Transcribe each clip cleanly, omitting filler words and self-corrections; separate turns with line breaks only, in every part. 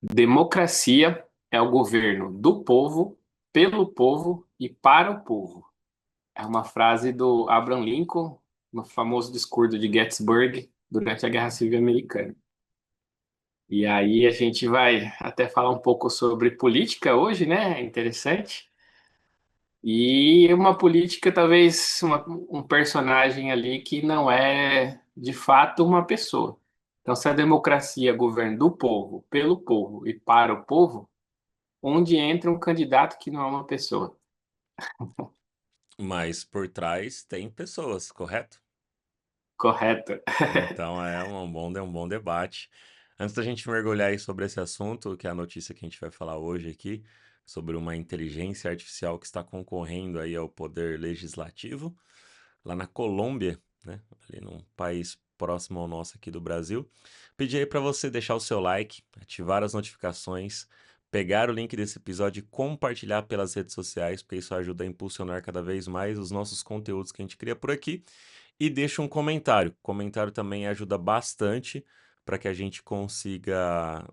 Democracia é o governo do povo, pelo povo e para o povo. É uma frase do Abraham Lincoln no famoso discurso de Gettysburg durante a Guerra Civil Americana. E aí a gente vai até falar um pouco sobre política hoje, né? É interessante. E uma política, talvez um personagem ali que não é de fato uma pessoa. Então, se a democracia é governo do povo, pelo povo e para o povo, onde entra um candidato que não é uma pessoa.
Mas por trás tem pessoas, correto?
Correto.
Então é um bom debate. Antes da gente mergulhar aí sobre esse assunto, que é a notícia que a gente vai falar hoje aqui, sobre uma inteligência artificial que está concorrendo aí ao poder legislativo, lá na Colômbia, né? Ali num país próximo ao nosso aqui do Brasil. Pedi aí para você deixar o seu like, ativar as notificações, pegar o link desse episódio e compartilhar pelas redes sociais, porque isso ajuda a impulsionar cada vez mais os nossos conteúdos que a gente cria por aqui. E deixa um comentário. Comentário também ajuda bastante para que a gente consiga,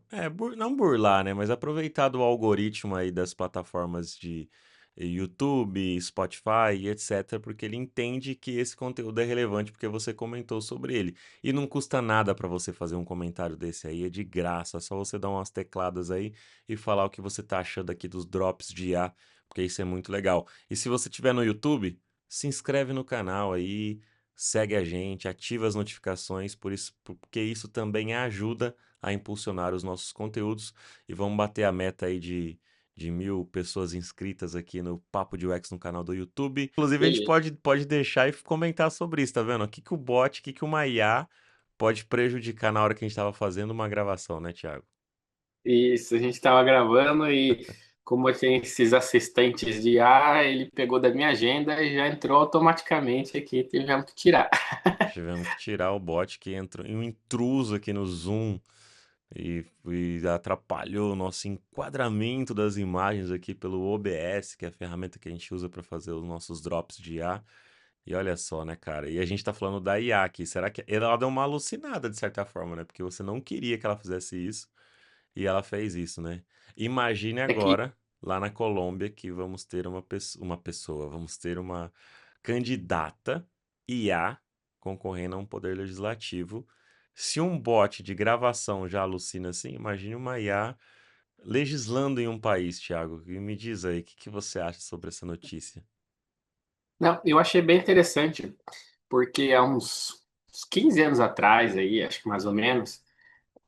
não burlar, né? Mas aproveitar do algoritmo aí das plataformas de YouTube, Spotify e etc, porque ele entende que esse conteúdo é relevante porque você comentou sobre ele. E não custa nada para você fazer um comentário desse aí, é de graça, é só você dar umas tecladas aí e falar o que você tá achando aqui dos drops de IA, porque isso é muito legal. E se você estiver no YouTube, se inscreve no canal aí, segue a gente, ativa as notificações, porque isso também ajuda a impulsionar os nossos conteúdos e vamos bater a meta aí de 1.000 pessoas inscritas aqui no Papo de UX no canal do YouTube. Inclusive, a gente
Beleza.
pode deixar e comentar sobre isso, tá vendo? O que que uma IA pode prejudicar na hora que a gente estava fazendo uma gravação, né, Thiago?
Isso, a gente estava gravando e como tem esses assistentes de IA, ele pegou da minha agenda e já entrou automaticamente aqui, tivemos que tirar.
Tivemos que tirar o bot que entrou, um intruso aqui no Zoom e atrapalhou o nosso enquadramento das imagens aqui pelo OBS, que é a ferramenta que a gente usa para fazer os nossos drops de IA. E olha só, né, cara? E a gente tá falando da IA aqui. Será que ela deu uma alucinada de certa forma, né? Porque você não queria que ela fizesse isso e ela fez isso, né? Imagine
É que,
agora, lá na Colômbia, que vamos ter vamos ter uma candidata IA concorrendo a um poder legislativo. Se um bot de gravação já alucina assim, imagine uma IA legislando em um país, Thiago. E me diz aí, o que que você acha sobre essa notícia?
não, eu achei bem interessante, porque há uns 15 anos atrás, aí, acho que mais ou menos,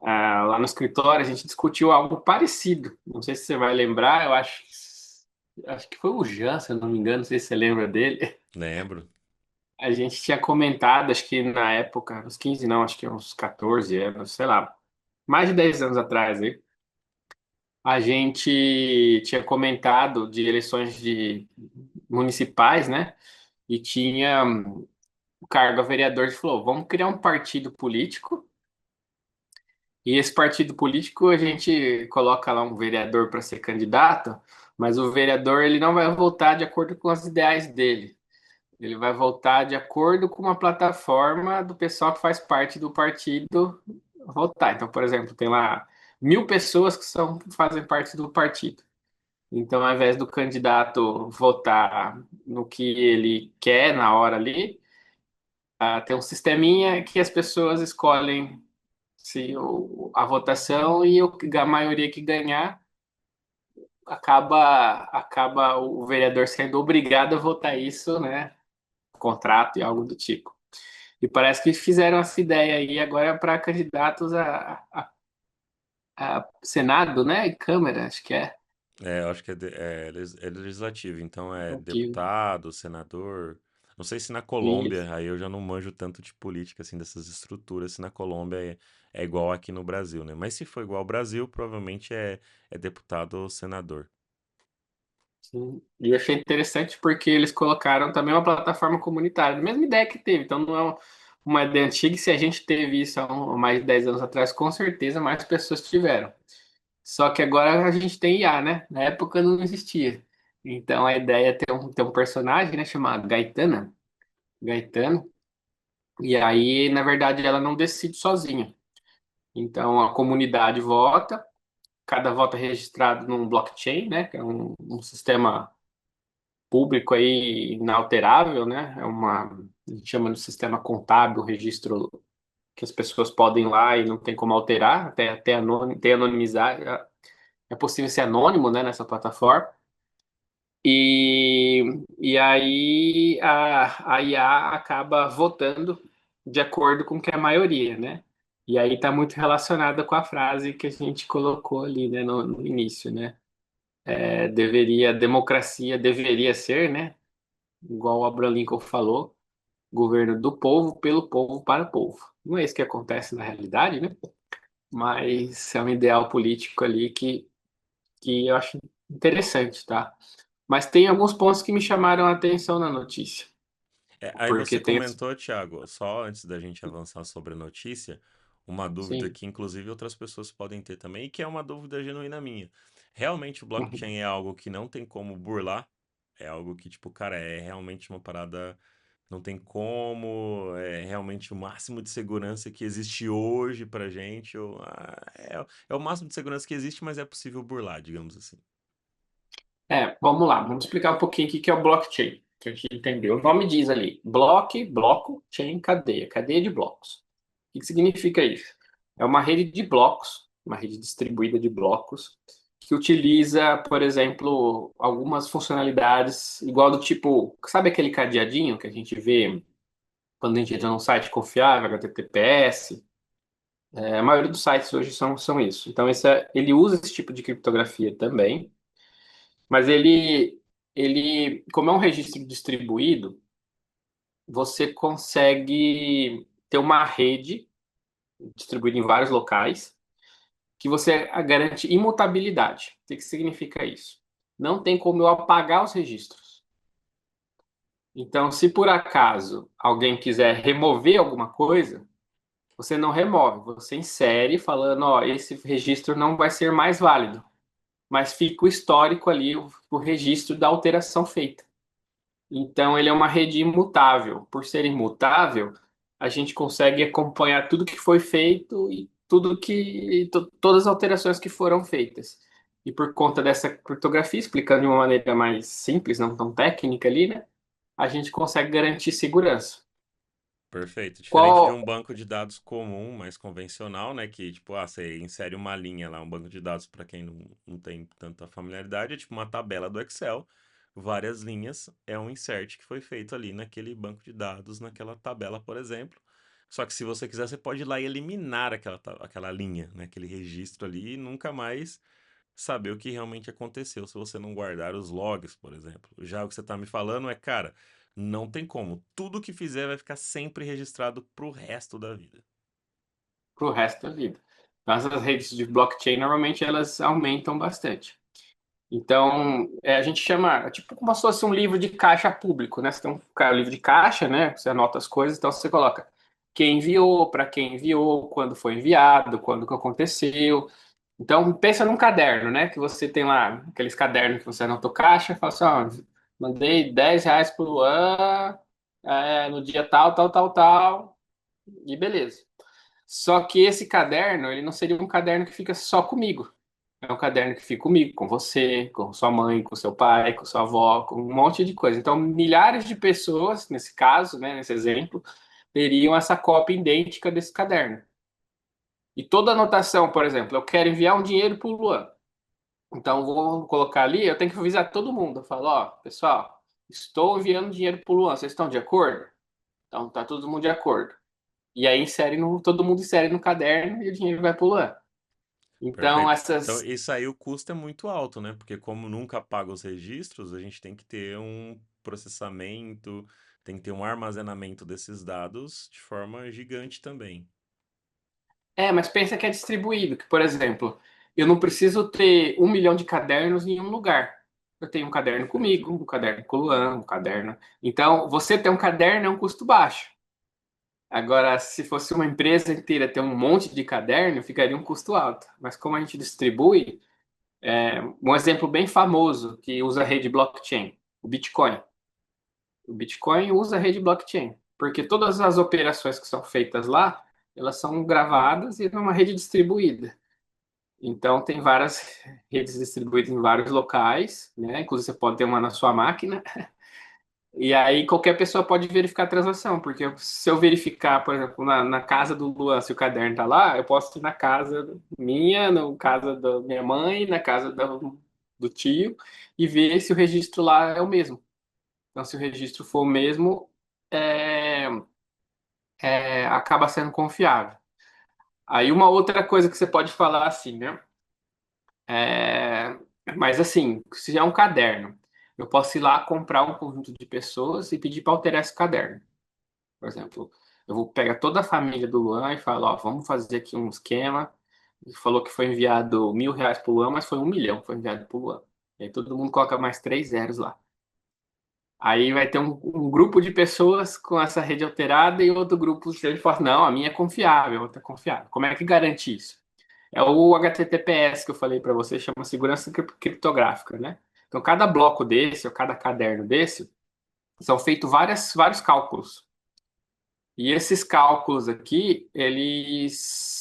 lá no escritório a gente discutiu algo parecido. Não sei se você vai lembrar, acho que foi o Jean, se eu não me engano, não sei se você lembra dele.
Lembro.
A gente tinha comentado, acho que na época, uns 15 não, acho que uns 14 anos, sei lá, mais de 10 anos atrás aí, a gente tinha comentado de eleições de municipais, né? E tinha o cargo a vereador que falou, vamos criar um partido político. E esse partido político a gente coloca lá um vereador para ser candidato, mas o vereador ele não vai votar de acordo com os ideais dele. Ele vai votar de acordo com uma plataforma do pessoal que faz parte do partido votar. Então, por exemplo, tem lá 1.000 pessoas fazem parte do partido. Então, ao invés do candidato votar no que ele quer na hora ali, tem um sisteminha que as pessoas escolhem se a votação e a maioria que ganhar acaba o vereador sendo obrigado a votar isso, né? Contrato e algo do tipo. E parece que fizeram essa ideia aí agora para candidatos a Senado, né? E Câmara, acho que é.
Eu acho que é legislativo, então é
Aqui.
deputado, senador. Não sei se na
Isso.
Colômbia, aí eu já não manjo tanto de política, assim, dessas estruturas, se na Colômbia é igual aqui no Brasil, né? Mas se for igual ao Brasil, provavelmente é deputado ou senador.
Sim. E eu achei interessante porque eles colocaram também uma plataforma comunitária, a mesma ideia que teve. Então não é uma ideia antiga, e se a gente teve isso há mais de 10 anos atrás, com certeza mais pessoas tiveram. Só que agora a gente tem IA, né? Na época não existia. Então a ideia é ter um personagem, né, chamado Gaetana, Gaetano, e aí, na verdade, ela não decide sozinha. Então a comunidade vota, cada voto é registrado num blockchain, né? Que é um sistema público aí inalterável, né? A gente chama de sistema contábil, registro que as pessoas podem ir lá e não tem como alterar, até anonimizar. É possível ser anônimo, né, nessa plataforma. E aí a IA acaba votando de acordo com o que é a maioria, né? E aí está muito relacionada com a frase que a gente colocou ali, né, no início, né? Democracia deveria ser, né? Igual o Abraham Lincoln falou, governo do povo, pelo povo, para o povo. Não é isso que acontece na realidade, né? Mas é um ideal político ali que eu acho interessante, tá? Mas tem alguns pontos que me chamaram a atenção na notícia,
Aí
porque
você
tem,
comentou, Thiago, só antes da gente avançar sobre a notícia, uma dúvida
sim,
que inclusive outras pessoas podem ter também, e que é uma dúvida genuína minha. Realmente o
uhum.
blockchain é algo que não tem como burlar? É algo que, tipo, cara, é realmente uma parada, não tem como, é realmente o máximo de segurança que existe hoje pra gente, ou, é o máximo de segurança que existe, mas é possível burlar, digamos assim.
Vamos lá, vamos explicar um pouquinho o que é o blockchain, que a gente entendeu. O nome diz ali, bloco, chain, cadeia, cadeia de blocos. O que significa isso? É uma rede de blocos, uma rede distribuída de blocos, que utiliza, por exemplo, algumas funcionalidades, igual do tipo, sabe aquele cadeadinho que a gente vê quando a gente entra num site confiável, HTTPS? A maioria dos sites hoje são isso. Então, ele usa esse tipo de criptografia também, mas como é um registro distribuído, você consegue ter uma rede distribuída em vários locais que você garante imutabilidade. O que significa isso? Não tem como eu apagar os registros. Então, se por acaso alguém quiser remover alguma coisa, você não remove, você insere falando, ó, esse registro não vai ser mais válido, mas fica o histórico ali, o registro da alteração feita. Então, ele é uma rede imutável. Por ser imutável, a gente consegue acompanhar tudo que foi feito e todas as alterações que foram feitas. E por conta dessa criptografia, explicando de uma maneira mais simples, não tão técnica ali, né? A gente consegue garantir segurança.
Perfeito. Diferente de
Qual
um banco de dados comum, mais convencional, né? Que, tipo, você insere uma linha lá, um banco de dados, para quem não tem tanta familiaridade, é tipo uma tabela do Excel, várias linhas, é um insert que foi feito ali naquele banco de dados, naquela tabela, por exemplo. Só que se você quiser, você pode ir lá e eliminar aquela linha, né? Aquele registro ali e nunca mais saber o que realmente aconteceu se você não guardar os logs, por exemplo. Já o que você está me falando é, cara, não tem como. Tudo que fizer vai ficar sempre registrado pro resto da vida.
para o resto da vida? Então, essas redes de blockchain, normalmente, elas aumentam bastante. Então, a gente chama, tipo como se fosse um livro de caixa público, né? Você tem um livro de caixa, né? Você anota as coisas, então você coloca quem enviou, para quem enviou, quando foi enviado, quando que aconteceu. Então, pensa num caderno, né? Que você tem lá, aqueles cadernos que você anotou caixa, fala assim, ó, mandei R$ 10 pro Luan, no dia tal, tal, tal, tal, e beleza. Só que esse caderno, ele não seria um caderno que fica só comigo. É um caderno que fica comigo, com você, com sua mãe, com seu pai, com sua avó, com um monte de coisa. Então, milhares de pessoas, nesse caso, né, nesse exemplo, teriam essa cópia idêntica desse caderno. E toda anotação, por exemplo, eu quero enviar um dinheiro para o Luan. Então, vou colocar ali, eu tenho que avisar todo mundo. Eu falo, ó, pessoal, estou enviando dinheiro para o Luan, vocês estão de acordo? Então, tá todo mundo de acordo. E aí todo mundo insere no caderno e o dinheiro vai para o Luan. Então,
Perfeito. Então,
essas.
isso aí o custo é muito alto, né? Porque como nunca apaga os registros, a gente tem que ter um processamento, tem que ter um armazenamento desses dados de forma gigante também.
Mas pensa que é distribuído, que, por exemplo, eu não preciso ter 1 milhão de cadernos em um lugar. Eu tenho um caderno
Perfeito.
comigo, um caderno com o Luan, um caderno. Então, você ter um caderno é um custo baixo. Agora, se fosse uma empresa inteira ter um monte de caderno, ficaria um custo alto. Mas como a gente distribui, um exemplo bem famoso que usa a rede blockchain, o Bitcoin. O Bitcoin usa a rede blockchain, porque todas as operações que são feitas lá, elas são gravadas e numa rede distribuída. Então, tem várias redes distribuídas em vários locais, né? Inclusive, você pode ter uma na sua máquina. E aí, qualquer pessoa pode verificar a transação, porque se eu verificar, por exemplo, na casa do Luan, se o caderno está lá, eu posso ir na casa minha, na casa da minha mãe, na casa do tio, e ver se o registro lá é o mesmo. Então, se o registro for o mesmo, é, acaba sendo confiável. Aí, uma outra coisa que você pode falar assim, né? É, mas assim, se é um caderno, eu posso ir lá comprar um conjunto de pessoas e pedir para alterar esse caderno. Por exemplo, eu vou pegar toda a família do Luan e falo, ó, vamos fazer aqui um esquema. Ele falou que foi enviado R$ 1.000 para o Luan, mas foi 1 milhão que foi enviado para o Luan. E aí todo mundo coloca mais três zeros lá. Aí vai ter um grupo de pessoas com essa rede alterada e outro grupo, se ele fala, não, a minha é confiável, a outra é confiável. Como é que garante isso? É o HTTPS que eu falei para você, chama segurança criptográfica, né? Então, cada bloco desse, ou cada caderno desse, são feitos vários cálculos. E esses cálculos aqui, eles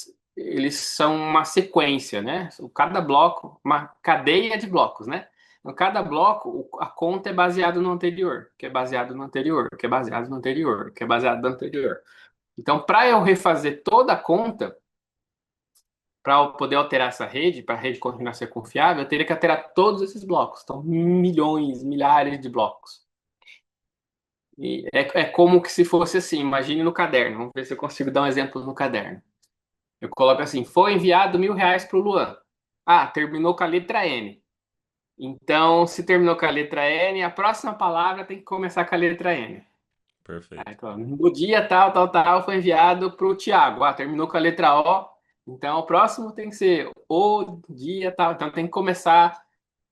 são uma sequência, né? Cada bloco, uma cadeia de blocos, né? Então, cada bloco, a conta é baseada no anterior, que é baseado no anterior, que é baseado no anterior, que é baseado no anterior. Então, para eu refazer toda a conta, para eu poder alterar essa rede, para a rede continuar a ser confiável, eu teria que alterar todos esses blocos. Então, milhões, milhares de blocos. E é como que se fosse assim, imagine no caderno. Vamos ver se eu consigo dar um exemplo no caderno. Eu coloco assim: foi enviado R$ 1.000 para o Luan. Ah, terminou com a letra N. Então, se terminou com a letra N, a próxima palavra tem que começar com a letra N. Aí,
Perfeito.
no dia tal, tal, tal, foi enviado para o Tiago. Ah, terminou com a letra O. Então, o próximo tem que ser o dia tal. Então, tem que começar.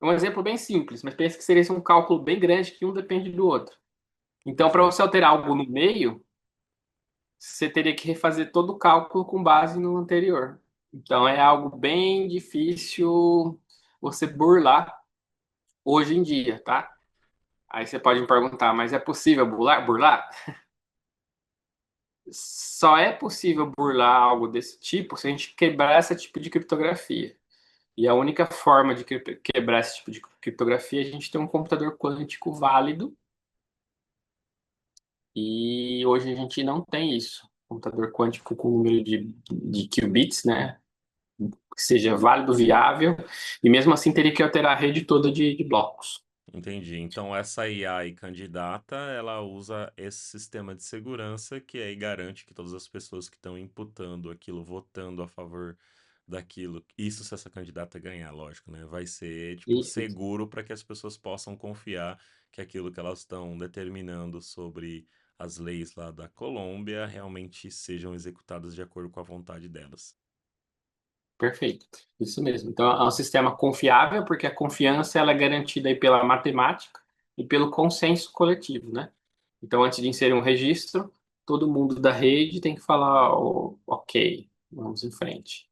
É um exemplo bem simples, mas pensa que seria um cálculo bem grande que um depende do outro. Então, para você
Perfeito.
alterar algo no meio, você teria que refazer todo o cálculo com base no anterior. Então é algo bem difícil você burlar hoje em dia, tá? Aí você pode me perguntar, mas é possível burlar? Burlar? Só é possível burlar algo desse tipo se a gente quebrar esse tipo de criptografia. E a única forma de quebrar esse tipo de criptografia é a gente ter um computador quântico válido. E hoje a gente não tem isso. Computador quântico com número de qubits, né? Que seja válido, viável, e mesmo assim teria que alterar a rede toda de blocos.
Entendi. Então, essa IA aí candidata, ela usa esse sistema de segurança que aí garante que todas as pessoas que estão imputando aquilo, votando a favor daquilo, isso se essa candidata ganhar, lógico, né? Vai ser, tipo,
Isso,
seguro para que as pessoas possam confiar que aquilo que elas estão determinando sobre as leis lá da Colômbia realmente sejam executadas de acordo com a vontade delas.
perfeito. Isso mesmo. Então, é um sistema confiável, porque a confiança ela é garantida aí pela matemática e pelo consenso coletivo, né? Então, antes de inserir um registro, todo mundo da rede tem que falar, ok, vamos em frente.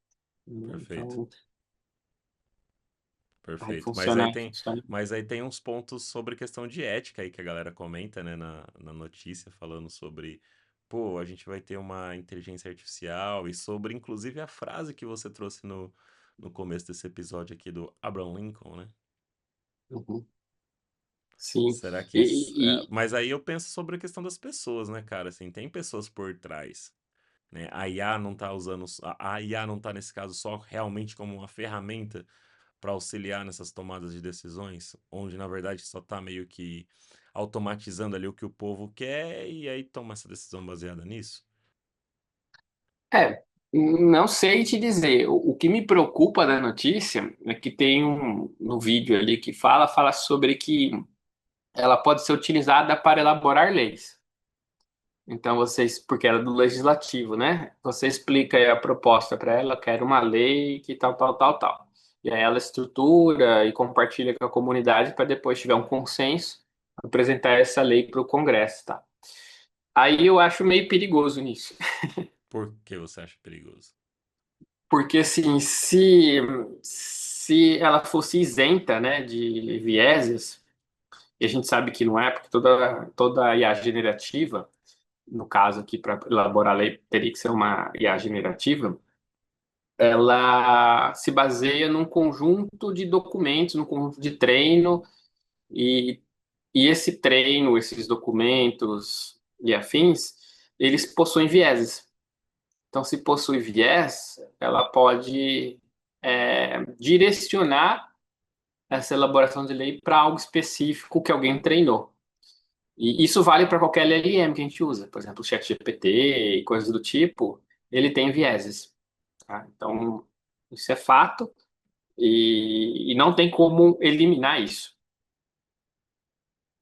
Perfeito.
Então, aí
Perfeito.
funciona.
Mas aí tem uns pontos sobre questão de ética aí que a galera comenta, né, na notícia, falando sobre, pô, a gente vai ter uma inteligência artificial e sobre, inclusive, a frase que você trouxe no começo desse episódio aqui do Abraham Lincoln, né?
Uhum. Sim.
Será que isso...
E,
mas aí eu penso sobre a questão das pessoas, né, cara? Assim, tem pessoas por trás, né? A IA não tá usando... A IA não tá, nesse caso, só realmente como uma ferramenta para auxiliar nessas tomadas de decisões, onde na verdade só está meio que automatizando ali o que o povo quer e aí toma essa decisão baseada nisso?
Não sei te dizer. O que me preocupa da notícia é que tem no vídeo ali que fala sobre que ela pode ser utilizada para elaborar leis. Então vocês, porque ela é do legislativo, né? Você explica aí a proposta para ela, quero uma lei que tal, tal, tal, tal. E aí ela estrutura e compartilha com a comunidade para depois tiver um consenso, apresentar essa lei para o Congresso, tá? Aí eu acho meio perigoso nisso.
Por que você acha perigoso?
Porque, assim, se ela fosse isenta, né, de vieses, e a gente sabe que não é, porque toda IA generativa, no caso aqui, para elaborar a lei, teria que ser uma IA generativa, ela se baseia num conjunto de documentos, num conjunto de treino, e, e esse treino, esses documentos e afins, eles possuem vieses. Então, se possui viés, ela pode direcionar essa elaboração de lei para algo específico que alguém treinou. E isso vale para qualquer LLM que a gente usa. Por exemplo, o ChatGPT e coisas do tipo, ele tem vieses. Tá? Então, isso é fato e não tem como eliminar isso.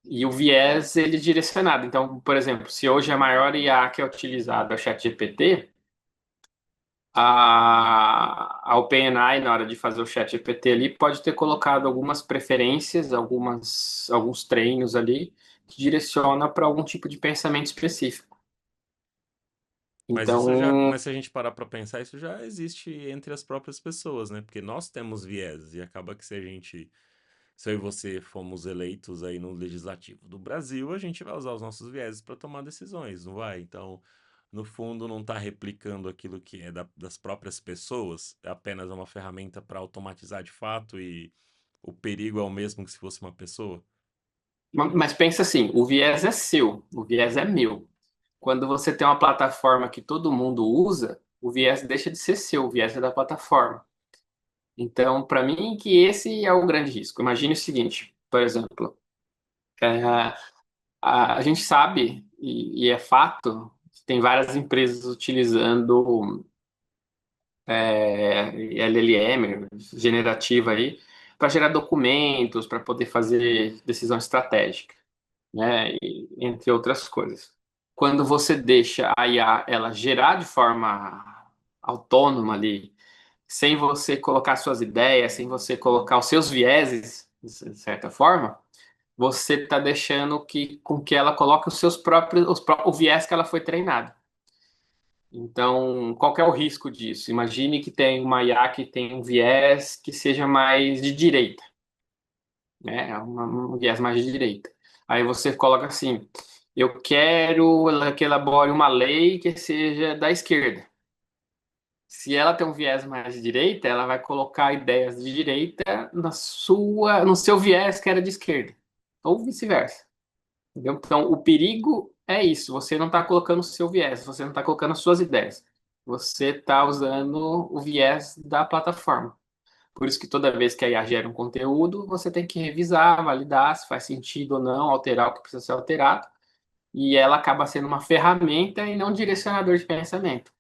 E o viés, ele é direcionado. Então, por exemplo, se hoje a maior IA que é utilizada é o ChatGPT, a OpenAI, na hora de fazer o ChatGPT ali, pode ter colocado algumas preferências, alguns treinos ali, que direciona para algum tipo de pensamento específico.
Mas isso já,
Então,
mas se a gente parar para pensar, isso já existe entre as próprias pessoas, né? Porque nós temos viés e acaba que se eu e você fomos eleitos aí no legislativo do Brasil, a gente vai usar os nossos vieses para tomar decisões, não vai? Então, no fundo, não está replicando aquilo que é das próprias pessoas, é apenas uma ferramenta para automatizar de fato e o perigo é o mesmo que se fosse uma pessoa.
mas pensa assim, o viés é seu, o viés é meu. Quando você tem uma plataforma que todo mundo usa, o viés deixa de ser seu, o viés é da plataforma. Então, para mim, que esse é o grande risco. Imagine o seguinte, por exemplo, é, a gente sabe, e é fato, que tem várias empresas utilizando LLM, generativa aí, para gerar documentos, para poder fazer decisão estratégica, né? Entre outras coisas. Quando você deixa a IA ela gerar de forma autônoma ali, sem você colocar suas ideias, sem você colocar os seus vieses, de certa forma, você está deixando com que ela coloque os seus próprios, o viés que ela foi treinada. Então, qual que é o risco disso? Imagine que tem uma IA que tem um viés que seja mais de direita, né? Um viés mais de direita. Aí você coloca assim: eu quero que elabore uma lei que seja da esquerda. Se ela tem um viés mais de direita, ela vai colocar ideias de direita no seu viés que era de esquerda, ou vice-versa. Entendeu? Então, o perigo é isso. Você não está colocando o seu viés, você não está colocando as suas ideias. Você está usando o viés da plataforma. Por isso que toda vez que a IA gera um conteúdo, você tem que revisar, validar se faz sentido ou não, alterar o que precisa ser alterado. E ela acaba sendo uma ferramenta e não um direcionador de pensamento.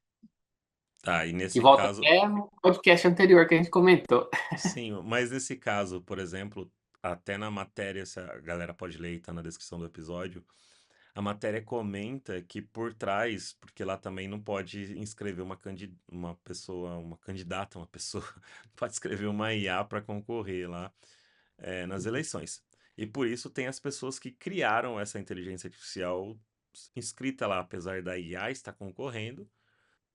Tá, e
Que
nesse
volta
caso,
até no podcast anterior que a gente comentou.
sim, mas nesse caso, por exemplo, até na matéria, se a galera pode ler, tá na descrição do episódio, a matéria comenta que por trás, porque lá também não pode inscrever uma pessoa, uma candidata, uma pessoa, não pode escrever uma IA para concorrer lá nas eleições. E por isso tem as pessoas que criaram essa inteligência artificial inscrita lá, apesar da IA estar concorrendo,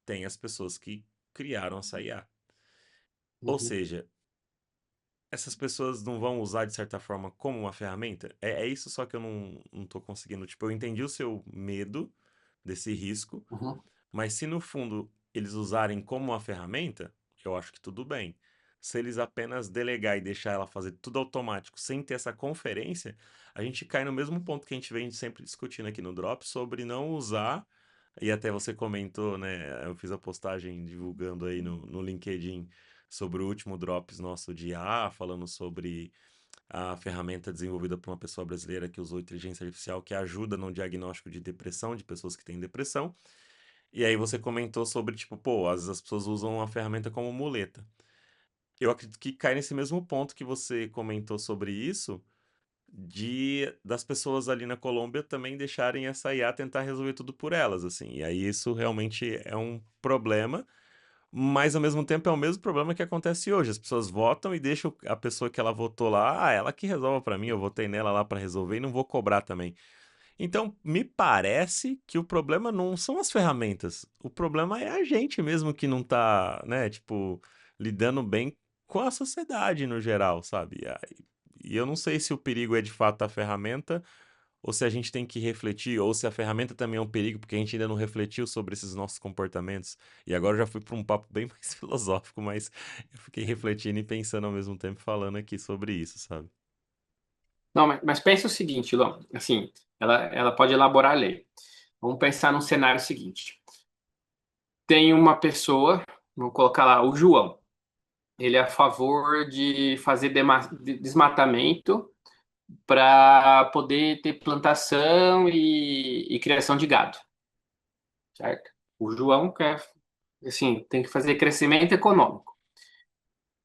tem as pessoas que criaram essa IA. Ou
Uhum,
seja, essas pessoas não vão usar de certa forma como uma ferramenta? É isso só que eu não tô conseguindo. Tipo, eu entendi o seu medo desse risco,
uhum,
mas se no fundo eles usarem como uma ferramenta, eu acho que tudo bem. Se eles apenas delegar e deixar ela fazer tudo automático sem ter essa conferência, a gente cai no mesmo ponto que a gente vem sempre discutindo aqui no Drop sobre não usar, e até você comentou, né? Eu fiz a postagem divulgando aí no LinkedIn sobre o último Drops nosso de IA, falando sobre a ferramenta desenvolvida por uma pessoa brasileira que usou inteligência artificial que ajuda no diagnóstico de depressão, de pessoas que têm depressão. E aí você comentou sobre, tipo, pô, às vezes as pessoas usam a ferramenta como muleta. Eu acredito que cai nesse mesmo ponto que você comentou sobre isso, de das pessoas ali na Colômbia também deixarem essa IA tentar resolver tudo por elas, assim. E aí isso realmente é um problema, mas ao mesmo tempo é o mesmo problema que acontece hoje. As pessoas votam e deixam a pessoa que ela votou lá, ela que resolva pra mim, eu votei nela lá pra resolver e não vou cobrar também. Então, me parece que o problema não são as ferramentas. O problema é a gente mesmo que não tá, né, tipo, lidando bem com a sociedade no geral, sabe? E eu não sei se o perigo é de fato a ferramenta ou se a gente tem que refletir, ou se a ferramenta também é um perigo, porque a gente ainda não refletiu sobre esses nossos comportamentos. E agora eu já fui para um papo bem mais filosófico, mas eu fiquei refletindo e pensando ao mesmo tempo, falando aqui sobre isso, sabe?
Não, mas pensa o seguinte, Lô, assim, ela pode elaborar a lei. Vamos pensar num cenário seguinte. Tem uma pessoa, vamos colocar lá, o João. Ele é a favor de fazer desmatamento para poder ter plantação e criação de gado, certo? O João quer, assim, tem que fazer crescimento econômico.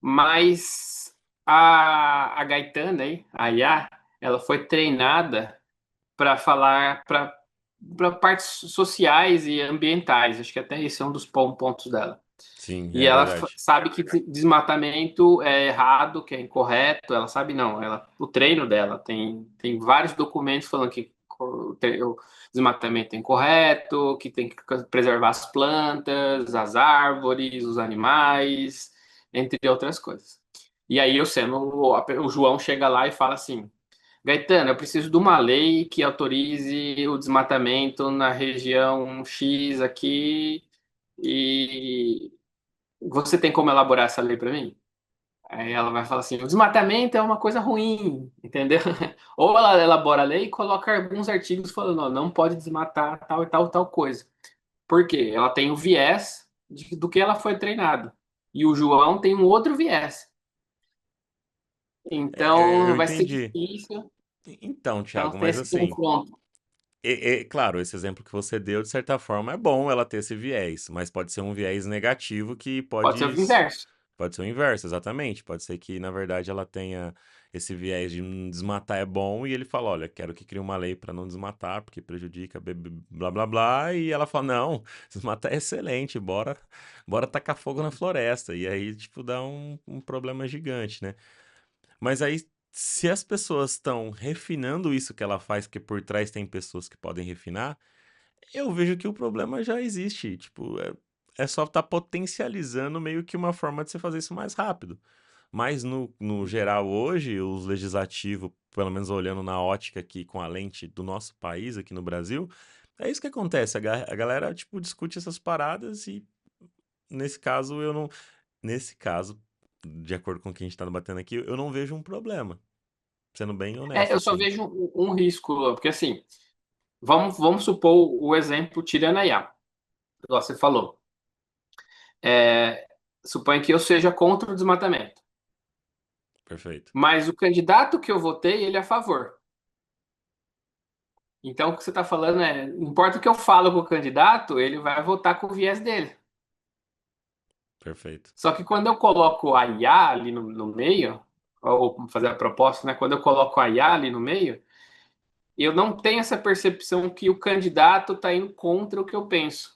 Mas a Gaetana aí, a IA, ela foi treinada para falar para partes sociais e ambientais. Acho que até esse é um dos pontos dela.
Sim,
E
é
ela
verdade.
sabe que desmatamento é errado, que é incorreto. Ela sabe não. O treino dela tem vários documentos falando que o desmatamento é incorreto, que tem que preservar as plantas, as árvores, os animais, entre outras coisas. E aí o João chega lá e fala assim: Gaetano, eu preciso de uma lei que autorize o desmatamento na região X aqui e você tem como elaborar essa lei para mim? Aí ela vai falar assim: o desmatamento é uma coisa ruim, entendeu? Ou ela elabora a lei e coloca alguns artigos falando: ó, não pode desmatar tal e tal, tal coisa. Por quê? Ela tem o viés do que ela foi treinada. E o João tem um outro viés.
Eu
Então vai ser
entendi.
difícil.
Então,
Então
Thiago,
tem
mas
esse
assim,
confronto.
claro, esse exemplo que você deu, de certa forma, é bom ela ter esse viés, mas pode ser um viés negativo que
Pode ser o inverso.
pode ser o inverso, exatamente. Pode ser que, na verdade, ela tenha esse viés de desmatar é bom e ele fala, olha, quero que crie uma lei para não desmatar, porque prejudica, blá, blá, blá, e ela fala, não, desmatar é excelente, bora tacar fogo na floresta. E aí, tipo, dá um problema gigante, né? Mas aí, se as pessoas estão refinando isso que ela faz, que por trás tem pessoas que podem refinar, eu vejo que o problema já existe. Tipo, é só estar potencializando meio que uma forma de você fazer isso mais rápido. Mas no geral, hoje, os legislativos, pelo menos olhando na ótica aqui com a lente do nosso país, aqui no Brasil, é isso que acontece. A galera, tipo, discute essas paradas e, nesse caso, eu não. Nesse caso, de acordo com o que a gente tá debatendo aqui, eu não vejo um problema. Sendo bem honesto,
Eu só
assim.
vejo um risco, porque assim, vamos supor o exemplo tirando a IA, igual você falou. Suponho que eu seja contra o desmatamento,
Perfeito.
mas o candidato que eu votei, ele é a favor. Então, o que você está falando não importa o que eu falo com o candidato, ele vai votar com o viés dele.
Perfeito.
Só que quando eu coloco a IA ali no meio, ou fazer a proposta, né? Quando eu coloco a IA ali no meio, eu não tenho essa percepção que o candidato está indo contra o que eu penso.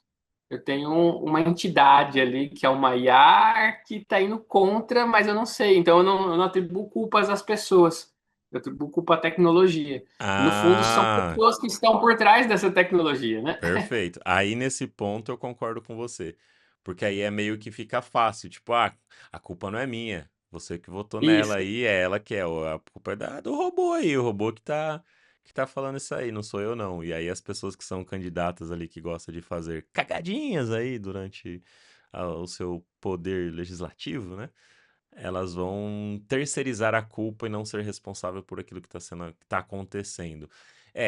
Eu tenho uma entidade ali, que é uma IA, que está indo contra, mas eu não sei. Então eu não atribuo culpas às pessoas. Eu atribuo culpa à tecnologia. E no fundo são
Ah,
pessoas que estão por trás dessa tecnologia, né?
perfeito. Aí nesse ponto eu concordo com você. Porque aí é meio que fica fácil. Tipo, a culpa não é minha. Você que votou nela
Isso,
aí, é ela que é. A culpa é do robô aí. O robô que tá falando isso aí, não sou eu não. E aí as pessoas que são candidatas ali que gostam de fazer cagadinhas aí durante o seu poder legislativo, né? Elas vão terceirizar a culpa e não ser responsável por aquilo que tá acontecendo.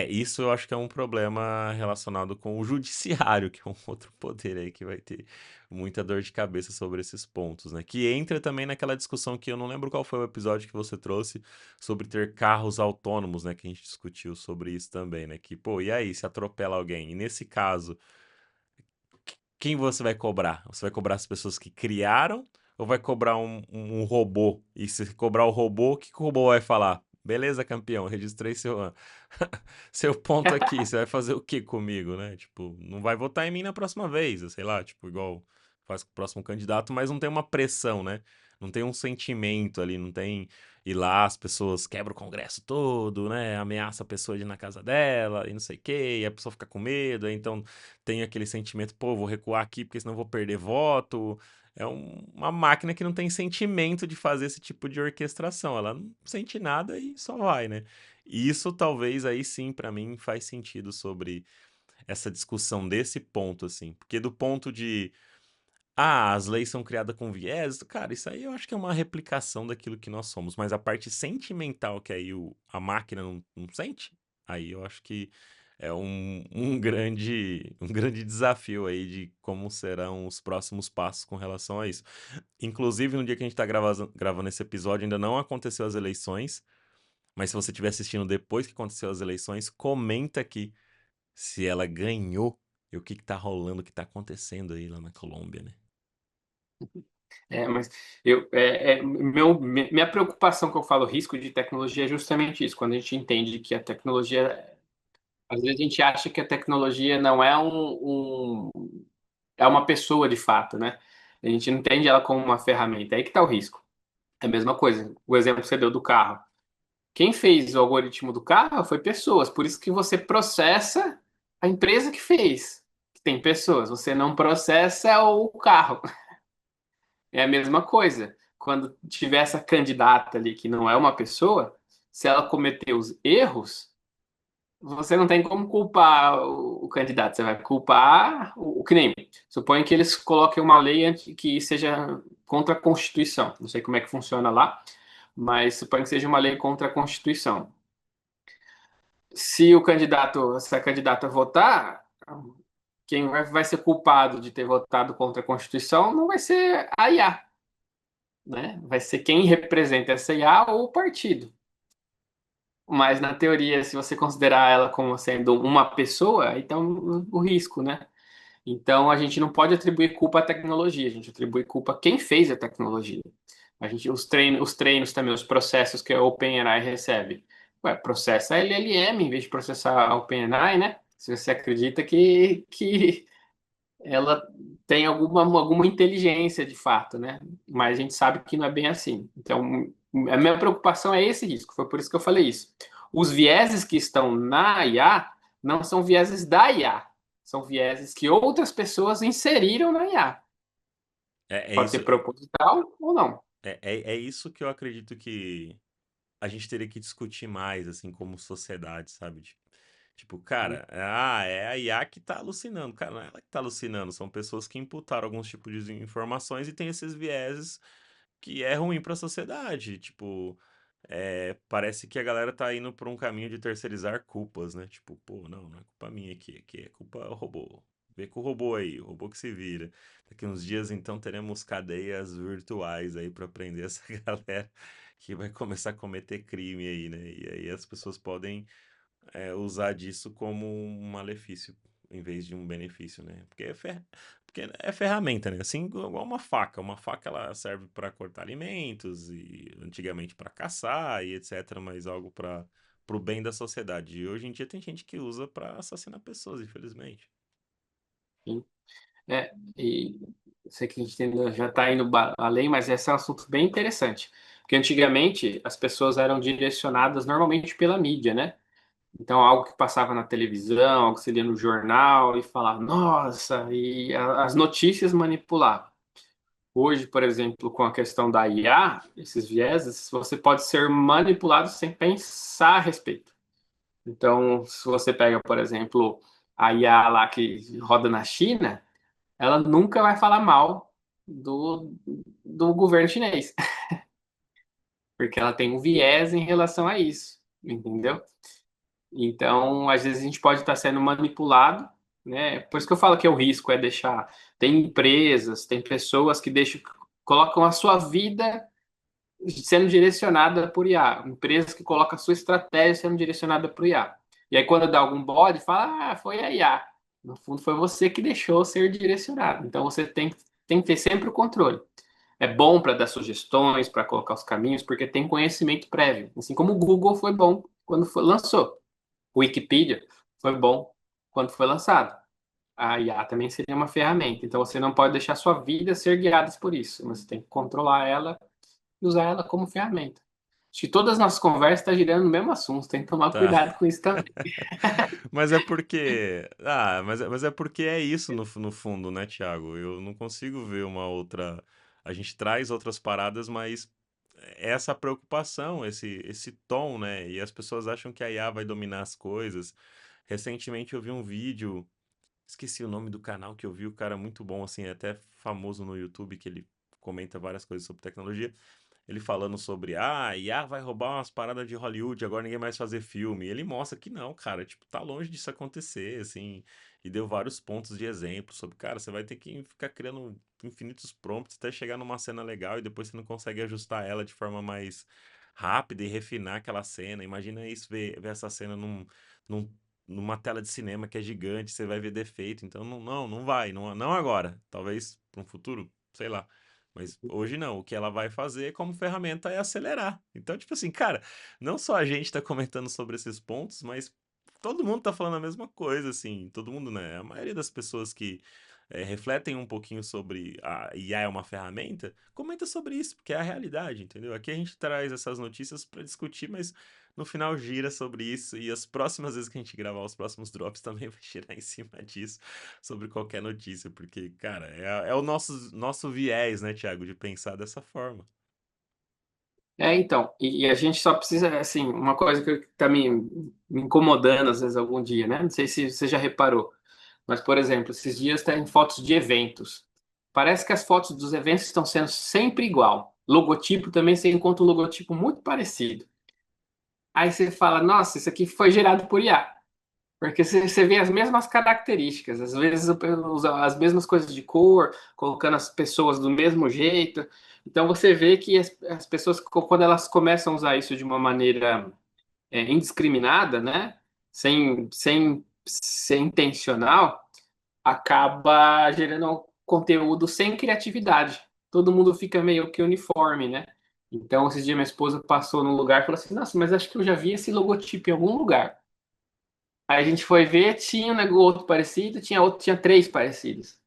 Isso eu acho que é um problema relacionado com o judiciário, que é um outro poder aí que vai ter muita dor de cabeça sobre esses pontos, né? Que entra também naquela discussão que eu não lembro qual foi o episódio que você trouxe sobre ter carros autônomos, né? Que a gente discutiu sobre isso também, né? Que, pô, e aí, se atropela alguém? E nesse caso, quem você vai cobrar? Você vai cobrar as pessoas que criaram ou vai cobrar um robô? E se cobrar o robô, o que que o robô vai falar? Beleza, campeão, registrei seu ponto aqui. Você vai fazer o que comigo, né? Tipo, não vai votar em mim na próxima vez, sei lá, tipo, igual faz com o próximo candidato, mas não tem uma pressão, né? Não tem um sentimento ali, não tem ir lá, as pessoas quebram o Congresso todo, né? Ameaça a pessoa de ir na casa dela e não sei o quê, e a pessoa fica com medo, aí então tem aquele sentimento, pô, vou recuar aqui porque senão vou perder voto. É uma máquina que não tem sentimento de fazer esse tipo de orquestração. Ela não sente nada e só vai, né? E isso talvez aí sim, pra mim, faz sentido sobre essa discussão desse ponto, assim. Porque do ponto de, as leis são criadas com viés, cara, isso aí eu acho que é uma replicação daquilo que nós somos. Mas a parte sentimental que aí a máquina não sente, aí eu acho que é um grande desafio aí de como serão os próximos passos com relação a isso. Inclusive, no dia que a gente tá gravando esse episódio, ainda não aconteceu as eleições, mas se você estiver assistindo depois que aconteceu as eleições, comenta aqui se ela ganhou e o que que tá rolando, o que tá acontecendo aí lá na Colômbia, né?
Mas minha preocupação que eu falo risco de tecnologia é justamente isso. Quando a gente entende que a tecnologia, às vezes a gente acha que a tecnologia não é é uma pessoa de fato, né? A gente não entende ela como uma ferramenta. É aí que está o risco. É a mesma coisa. O exemplo que você deu do carro. Quem fez o algoritmo do carro foi pessoas. Por isso que você processa a empresa que fez. Que tem pessoas. Você não processa o carro. É a mesma coisa. Quando tiver essa candidata ali que não é uma pessoa, se ela cometer os erros, você não tem como culpar o candidato. Você vai culpar o que nem. Suponha que eles coloquem uma lei que seja contra a Constituição. Não sei como é que funciona lá, mas suponha que seja uma lei contra a Constituição. Se a candidata votar, quem vai ser culpado de ter votado contra a Constituição não vai ser a IA, né? Vai ser quem representa essa IA ou o partido. Mas na teoria, se você considerar ela como sendo uma pessoa, então o risco, né? Então a gente não pode atribuir culpa à tecnologia, a gente atribui culpa a quem fez a tecnologia. Os treinos também, os processos que a OpenAI recebe. Ué, processa a LLM em vez de processar a OpenAI, né? Se você acredita que ela tem alguma inteligência de fato, né? Mas a gente sabe que não é bem assim. Então, a minha preocupação é esse risco, foi por isso que eu falei isso. Os vieses que estão na IA não são vieses da IA, são vieses que outras pessoas inseriram na IA.
É
Pode
isso,
ser proposital ou não.
é isso que eu acredito que a gente teria que discutir mais, assim, como sociedade, sabe? Tipo, cara, é a IA que tá alucinando. Cara, não é ela que tá alucinando, são pessoas que imputaram alguns tipos de informações e tem esses vieses que é ruim pra sociedade. Tipo, parece que a galera tá indo por um caminho de terceirizar culpas, né? Tipo, pô, não é culpa minha aqui é culpa do robô. Vê com o robô aí, o robô que se vira. Daqui uns dias, então, teremos cadeias virtuais aí pra prender essa galera que vai começar a cometer crime aí, né? E aí as pessoas podem usar disso como um malefício em vez de um benefício, né? Porque é ferramenta, né? Assim igual uma faca. Uma faca ela serve para cortar alimentos e antigamente para caçar e etc. Mas algo para o bem da sociedade. E hoje em dia tem gente que usa para assassinar pessoas, infelizmente.
Enfim. E sei que a gente já está indo além, mas esse é um assunto bem interessante. Porque antigamente as pessoas eram direcionadas normalmente pela mídia, né? Então, algo que passava na televisão, algo que você lia no jornal e falava, nossa, e as notícias manipulavam. Hoje, por exemplo, com a questão da IA, esses vieses, você pode ser manipulado sem pensar a respeito. Então, se você pega, por exemplo, a IA lá que roda na China, ela nunca vai falar mal do governo chinês, porque ela tem um viés em relação a isso, entendeu? Então, às vezes a gente pode estar sendo manipulado, né? Por isso que eu falo que o risco é deixar. Tem empresas, tem pessoas que colocam a sua vida sendo direcionada por IA, empresas que colocam a sua estratégia sendo direcionada por IA. E aí, quando dá algum bode, fala, foi a IA. No fundo, foi você que deixou ser direcionado. Então, você tem que ter sempre o controle. É bom para dar sugestões, para colocar os caminhos, porque tem conhecimento prévio. Assim como o Google foi bom quando lançou. O Wikipedia foi bom quando foi lançado. A IA também seria uma ferramenta. Então você não pode deixar sua vida ser guiada por isso. Você tem que controlar ela e usar ela como ferramenta. Acho que todas as nossas conversas estão girando no mesmo assunto. Tem que tomar
Tá.
cuidado com isso também.
Mas é porque. Mas é porque é isso no fundo, né, Thiago? Eu não consigo ver uma outra. A gente traz outras paradas, mas essa preocupação, esse tom, né? E as pessoas acham que a IA vai dominar as coisas. Recentemente eu vi um vídeo, esqueci o nome do canal que eu vi, o cara é muito bom, assim, é até famoso no YouTube, que ele comenta várias coisas sobre tecnologia. Ele falando sobre, IA vai roubar umas paradas de Hollywood, agora ninguém mais fazer filme. E ele mostra que não, cara, tipo, tá longe disso acontecer, assim, e deu vários pontos de exemplo sobre, cara, você vai ter que ficar criando infinitos prompts até chegar numa cena legal e depois você não consegue ajustar ela de forma mais rápida e refinar aquela cena. Imagina isso, ver essa cena num- numa tela de cinema que é gigante, você vai ver defeito. Então, não vai, não agora. Talvez para um futuro, sei lá. Mas hoje não, o que ela vai fazer como ferramenta é acelerar. Então, tipo assim, cara, não só a gente tá comentando sobre esses pontos, mas todo mundo tá falando a mesma coisa, assim, todo mundo, né? A maioria das pessoas que refletem um pouquinho sobre a IA é uma ferramenta, comenta sobre isso, porque é a realidade, entendeu? Aqui a gente traz essas notícias para discutir, mas no final gira sobre isso, e as próximas vezes que a gente gravar os próximos drops também vai girar em cima disso, sobre qualquer notícia, porque, cara, é o nosso viés, né, Thiago, de pensar dessa forma.
Então, e a gente só precisa, assim, uma coisa que tá me incomodando às vezes algum dia, né? Não sei se você já reparou, mas, por exemplo, esses dias tem fotos de eventos. Parece que as fotos dos eventos estão sendo sempre igual. Logotipo também, você encontra um logotipo muito parecido. Aí você fala, nossa, isso aqui foi gerado por IA. Porque você vê as mesmas características, às vezes usa as mesmas coisas de cor, colocando as pessoas do mesmo jeito. Então você vê que as pessoas, quando elas começam a usar isso de uma maneira indiscriminada, né? Sem ser intencional, acaba gerando conteúdo sem criatividade. Todo mundo fica meio que uniforme, né? Então, esses dias minha esposa passou num lugar e falou assim: Nossa, mas acho que eu já vi esse logotipo em algum lugar. Aí a gente foi ver, tinha um outro parecido, tinha outro, tinha três parecidos.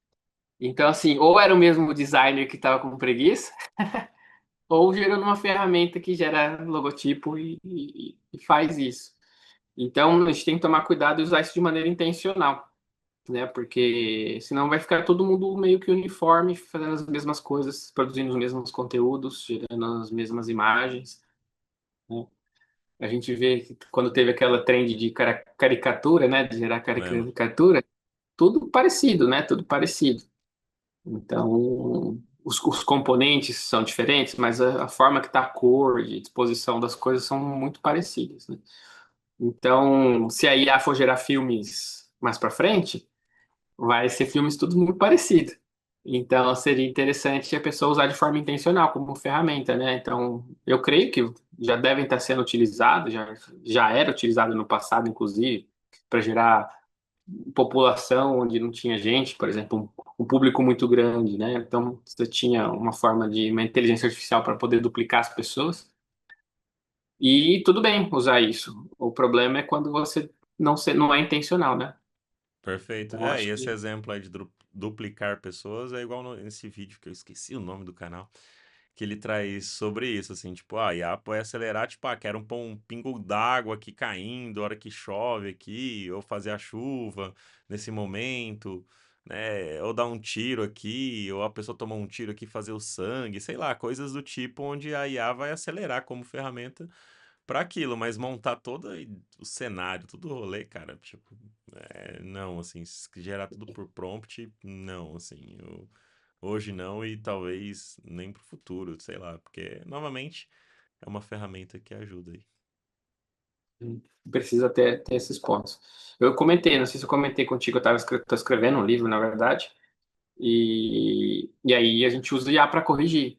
Então, assim, ou era o mesmo designer que estava com preguiça, ou gerou numa ferramenta que gera logotipo e faz isso. Então, a gente tem que tomar cuidado e usar isso de maneira intencional, né? Porque senão vai ficar todo mundo meio que uniforme, fazendo as mesmas coisas, produzindo os mesmos conteúdos, gerando as mesmas imagens, né? A gente vê que quando teve aquela trend de caricatura, né? De gerar
Lembro.
caricatura, tudo parecido, né? Tudo parecido. Então, os componentes são diferentes, mas a forma que está a cor e disposição das coisas são muito parecidas, né? Então, se a IA for gerar filmes mais para frente, vai ser filmes tudo muito parecido. Então, seria interessante a pessoa usar de forma intencional como ferramenta, né? Então, eu creio que já devem estar sendo utilizados, já era utilizado no passado, inclusive, para gerar população onde não tinha gente, por exemplo, um público muito grande, né? Então, você tinha uma forma de uma inteligência artificial para poder duplicar as pessoas. E tudo bem usar isso. O problema é quando você não é intencional, né?
Perfeito.
Então,
E
acho
esse
que
exemplo aí de duplicar pessoas é igual nesse vídeo que eu esqueci o nome do canal, que ele traz sobre isso, assim, tipo, a IA pode acelerar, tipo, quero pôr um pingo d'água aqui caindo, a hora que chove aqui, ou fazer a chuva nesse momento, né, ou dar um tiro aqui, ou a pessoa tomar um tiro aqui e fazer o sangue, sei lá, coisas do tipo onde a IA vai acelerar como ferramenta para aquilo, mas montar todo o cenário, todo o rolê, cara, tipo, não, assim, se gerar tudo por prompt, não, assim, hoje não e talvez nem pro futuro, sei lá, porque, novamente, é uma ferramenta que ajuda aí.
precisa ter esses pontos. Eu comentei, não sei se eu comentei contigo, eu estava escrevendo um livro, na verdade, e aí a gente usa o IA para corrigir,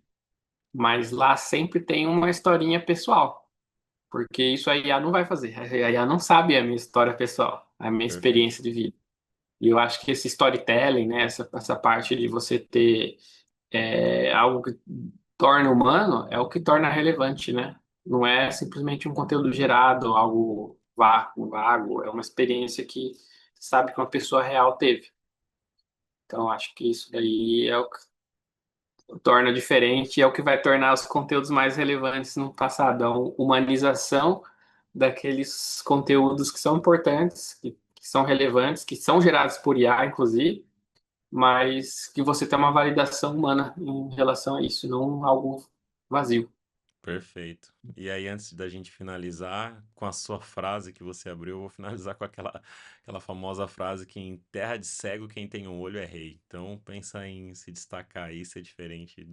mas lá sempre tem uma historinha pessoal, porque isso a IA não vai fazer. A IA não sabe a minha história pessoal, a minha
Perfeito.
experiência de vida. E eu acho que esse storytelling, né, essa parte de você ter algo que torna humano, é o que torna relevante, né? Não é simplesmente um conteúdo gerado, algo vago, é uma experiência que sabe que uma pessoa real teve. Então, acho que isso daí é o que torna diferente, é o que vai tornar os conteúdos mais relevantes no passado, a humanização daqueles conteúdos que são importantes, que são relevantes, que são gerados por IA, inclusive, mas que você tem uma validação humana em relação a isso, não algo vazio.
Perfeito. E aí, antes da gente finalizar, com a sua frase que você abriu, eu vou finalizar com aquela famosa frase que em terra de cego, quem tem um olho é rei. Então, pensa em se destacar aí, ser diferente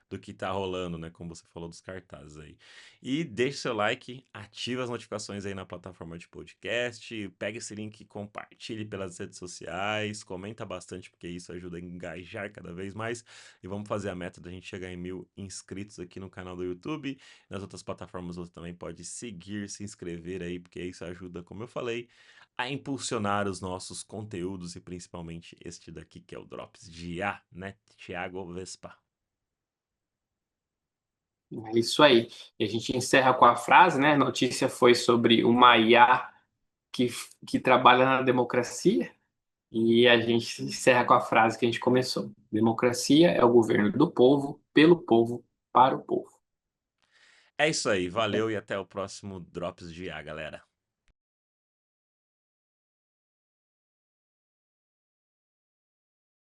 do que tá rolando, né? Como você falou dos cartazes aí. E deixe seu like, ative as notificações aí na plataforma de podcast, pega esse link, compartilhe pelas redes sociais, comenta bastante, porque isso ajuda a engajar cada vez mais. E vamos fazer a meta da gente chegar em 1.000 inscritos aqui no canal do YouTube. Nas outras plataformas você também pode seguir, se inscrever aí, porque isso ajuda, como eu falei, a impulsionar os nossos conteúdos e principalmente este daqui que é o Drops de A, né? Thiago Vespa.
É isso aí. E a gente encerra com a frase, né? A notícia foi sobre uma IA que, que trabalha na democracia, e a gente encerra com a frase que a gente começou: democracia é o governo do povo, pelo povo, para o povo.
É isso aí, valeu e até o próximo Drops de A, galera.